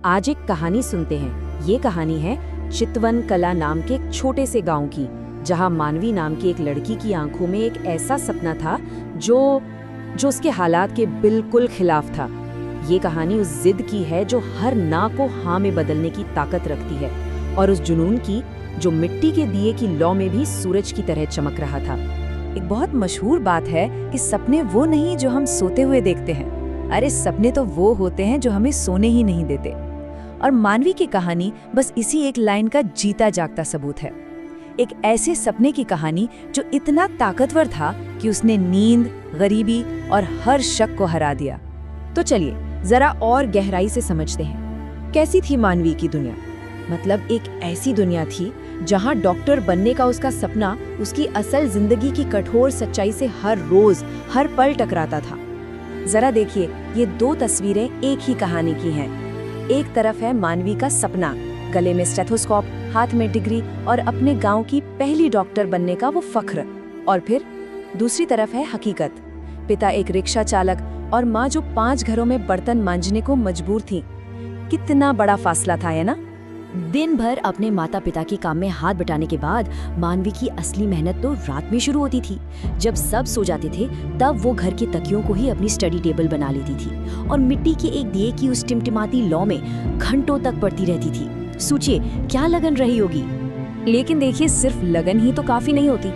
आज एक कहानी सुनते हैं। ये कहानी है चितवन कला नाम के एक छोटे से गांव की, जहां मानवी नाम की एक लड़की की आंखों में एक ऐसा सपना था जो उसके हालात के बिल्कुल खिलाफ था। ये कहानी उस जिद की है जो हर ना को हाँ में बदलने की ताकत रखती है, और उस जुनून की जो मिट्टी के दिए की लौ में भी सूरज की तरह चमक रहा था। एक बहुत मशहूर बात है कि सपने वो नहीं जो हम सोते हुए देखते हैं, अरे सपने तो वो होते हैं जो हमें सोने ही नहीं देते। और मानवी की कहानी बस इसी एक लाइन का जीता जागता सबूत है। एक ऐसे सपने की कहानी जो इतना ताकतवर था कि उसने नींद, गरीबी और हर शक को हरा दिया। तो चलिए जरा और गहराई से समझते हैं, कैसी थी मानवी की दुनिया। मतलब एक ऐसी दुनिया थी जहां डॉक्टर बनने का उसका सपना उसकी असल जिंदगी की कठोर सच्चाई से हर रोज हर पल टकराता था। जरा देखिए, ये दो तस्वीरें एक ही कहानी की हैं। एक तरफ है मानवी का सपना, गले में स्टेथोस्कोप, हाथ में डिग्री और अपने गांव की पहली डॉक्टर बनने का वो फख्र। और फिर दूसरी तरफ है हकीकत, पिता एक रिक्शा चालक और माँ जो 5 घरों में बर्तन मांजने को मजबूर थी। कितना बड़ा फासला था, है ना? दिन भर अपने माता पिता के काम में हाथ बटाने के बाद मानवी की असली मेहनत तो रात में शुरू होती थी। जब सब सो जाते थे तब वो घर के तकियों को ही अपनी स्टडी टेबल बना लेती थी और मिट्टी के एक दिए की उस टिमटिमाती लौ में घंटों तक पड़ती रहती थी। सोचिए क्या लगन रही होगी। लेकिन देखिए, सिर्फ लगन ही तो काफी नहीं होती।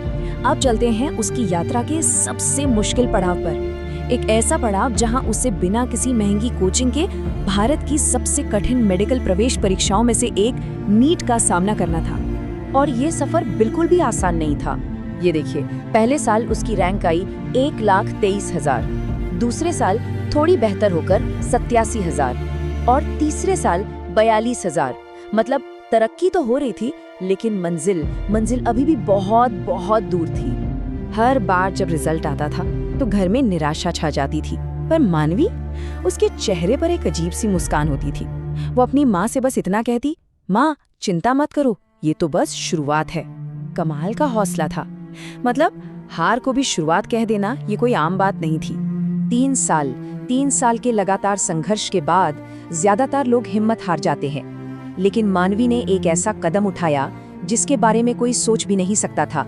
अब चलते हैं उसकी यात्रा के सबसे मुश्किल पड़ाव पर। एक ऐसा पड़ाव जहां उसे बिना किसी महंगी कोचिंग के भारत की सबसे कठिन मेडिकल प्रवेश परीक्षाओं में से एक नीट का सामना करना था। और ये सफर बिल्कुल भी आसान नहीं था। ये देखिए, पहले साल उसकी रैंक आई 1,23,000, दूसरे साल थोड़ी बेहतर होकर 87,000 और तीसरे साल 42,000। मतलब तरक्की तो हो रही थी, लेकिन मंजिल अभी भी बहुत बहुत दूर थी। हर बार जब रिजल्ट आता था तो घर में निराशा छा जाती थी, पर मानवी, उसके चेहरे पर एक अजीब सी मुस्कान होती थी। वो अपनी माँ से बस इतना कहती, माँ चिंता मत करो, ये तो बस शुरुआत है। कमाल का हौसला था। मतलब हार को भी शुरुआत कह देना ये कोई आम बात नहीं थी। 3 साल के लगातार संघर्ष के बाद ज्यादातर लोग हिम्मत हार जाते हैं, लेकिन मानवी ने एक ऐसा कदम उठाया जिसके बारे में कोई सोच भी नहीं सकता था।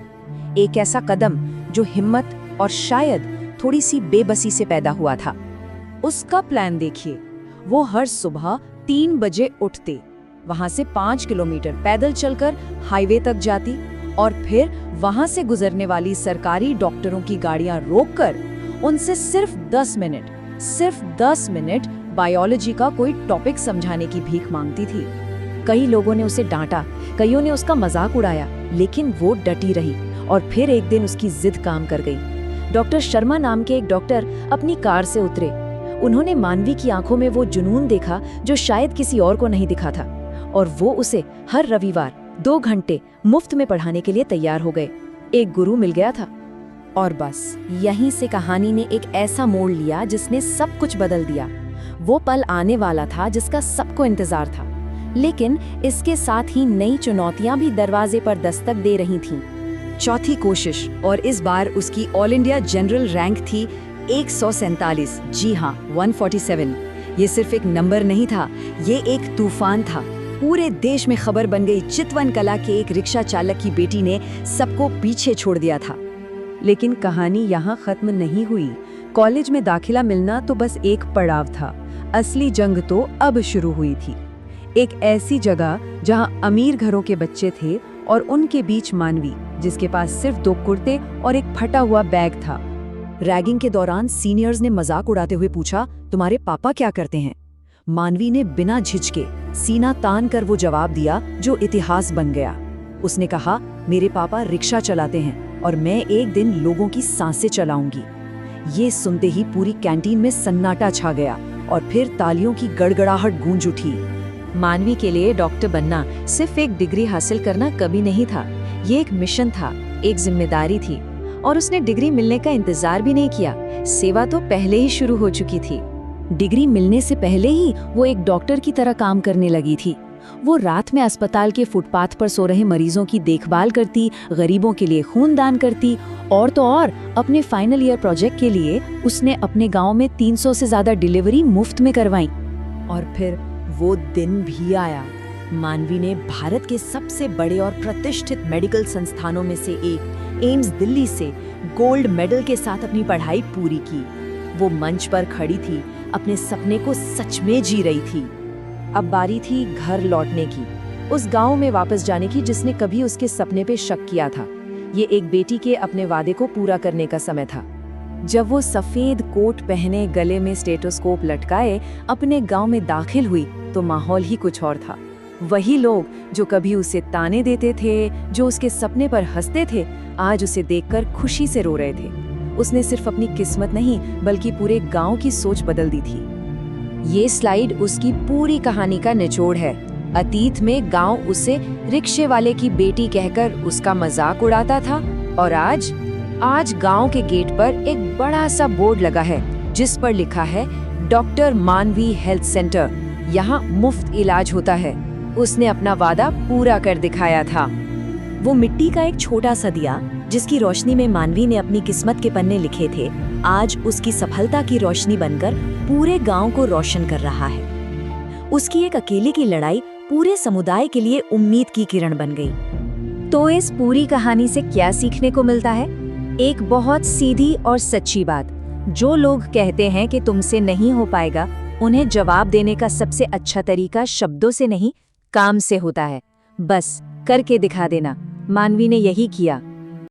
एक ऐसा कदम जो हिम्मत और शायद थोड़ी सी बेबसी से पैदा हुआ था। उसका प्लान देखिए, वो हर सुबह 3 बजे उठते, वहां से 5 किलोमीटर पैदल चलकर हाईवे तक जाती और फिर वहां से गुजरने वाली सरकारी डॉक्टरों की गाड़ियां रोककर उनसे सिर्फ 10 मिनट बायोलॉजी का कोई टॉपिक समझाने की भीख मांगती थी। कई लोगों ने उसे डांटा, कईयों ने उसका मजाक उड़ाया, लेकिन वो डटी रही और फिर एक दिन उसकी जिद काम कर गई। डॉक्टर शर्मा नाम के एक डॉक्टर अपनी कार से उतरे। उन्होंने मानवी की आंखों में वो जुनून देखा जो शायद किसी और को नहीं दिखा था, और वो उसे हर रविवार 2 घंटे मुफ्त में पढ़ाने के लिए तैयार हो गए। एक गुरु मिल गया था। और बस यहीं से कहानी ने एक ऐसा मोड़ लिया जिसने सब कुछ बदल दिया। वो पल आने वाला था जिसका सबको इंतजार था, लेकिन इसके साथ ही नई चुनौतियां भी दरवाजे पर दस्तक दे रही थीं। चौथी कोशिश, और इस बार उसकी ऑल इंडिया जनरल रैंक थी 147। जी हाँ, 147। ये सिर्फ एक नंबर नहीं था, ये एक तूफान था। पूरे देश में खबर बन गई, चितवन कला के एक रिक्शा चालक की बेटी ने सबको पीछे छोड़ दिया था। लेकिन कहानी यहाँ खत्म नहीं हुई। कॉलेज में दाखिला मिलना तो बस एक पड़ाव था, असली जंग तो अब शुरू हुई थी। एक ऐसी जगह जहाँ अमीर घरों के बच्चे थे और उनके बीच मानवी, जिसके पास सिर्फ 2 कुर्ते और एक फटा हुआ बैग था। रैगिंग के दौरान सीनियर्स ने मजाक उड़ाते हुए पूछा, तुम्हारे पापा क्या करते हैं? मानवी ने बिना झिझके सीना तान कर वो जवाब दिया जो इतिहास बन गया। उसने कहा, मेरे पापा रिक्शा चलाते हैं और मैं एक दिन लोगों की सांसें चलाऊंगी। ये सुनते ही पूरी कैंटीन में सन्नाटा छा गया और फिर तालियों की गड़गड़ाहट गूंज उठी। मानवी के लिए डॉक्टर बनना सिर्फ एक डिग्री हासिल करना कभी नहीं था, ये एक मिशन था, एक जिम्मेदारी थी। और उसने डिग्री मिलने का इंतजार भी नहीं किया, सेवा तो पहले ही शुरू हो चुकी थी। डिग्री मिलने से पहले ही वो एक डॉक्टर की तरह काम करने लगी थी। वो रात में अस्पताल के फुटपाथ पर सो रहे मरीजों की देखभाल करती, गरीबों के लिए खून दान करती, और तो और अपने फाइनल ईयर प्रोजेक्ट के लिए उसने अपने गांव में 300 से ज्यादा डिलीवरी मुफ्त में करवाई। और फिर वो दिन भी आया। मानवी ने भारत के सबसे बड़े और प्रतिष्ठित मेडिकल संस्थानों में से एक एम्स दिल्ली से गोल्ड मेडल के साथ अपनी पढ़ाई पूरी की। वो मंच पर खड़ी थी, अपने सपने को सच में जी रही थी। अब बारी थी घर लौटने की, उस गांव में वापस जाने की जिसने कभी उसके सपने पे शक किया था। ये एक बेटी के अपने वादे को पूरा करने का समय था। जब वो सफेद कोट पहने, गले में स्टेथोस्कोप लटकाए अपने गांव में दाखिल हुई तो माहौल ही कुछ और था। वही लोग जो कभी उसे ताने देते थे, जो उसके सपने पर हंसते थे, आज उसे देखकर खुशी से रो रहे थे। उसने सिर्फ अपनी किस्मत नहीं बल्कि पूरे गांव की सोच बदल दी थी। ये स्लाइड उसकी पूरी कहानी का निचोड़ है। अतीत में गांव उसे रिक्शे वाले की बेटी कहकर उसका मजाक उड़ाता था, और आज गांव के गेट पर एक बड़ा सा बोर्ड लगा है जिस पर लिखा है डॉक्टर मानवी हेल्थ सेंटर, यहाँ मुफ्त इलाज होता है। उसने अपना वादा पूरा कर दिखाया था। वो मिट्टी का एक छोटा सा दिया जिसकी रोशनी में मानवी ने अपनी किस्मत के पन्ने लिखे थे, आज उसकी सफलता की रोशनी बनकर पूरे गांव को रोशन कर रहा है। उसकी एक अकेले की लड़ाई पूरे समुदाय के लिए उम्मीद की किरण बन गई। तो इस पूरी कहानी से क्या सीखने को मिलता है? एक बहुत सीधी और सच्ची बात, जो लोग कहते हैं कि तुमसे नहीं हो पाएगा, उन्हें जवाब देने का सबसे अच्छा तरीका शब्दों से नहीं, काम से होता है। बस करके दिखा देना। मानवी ने यही किया।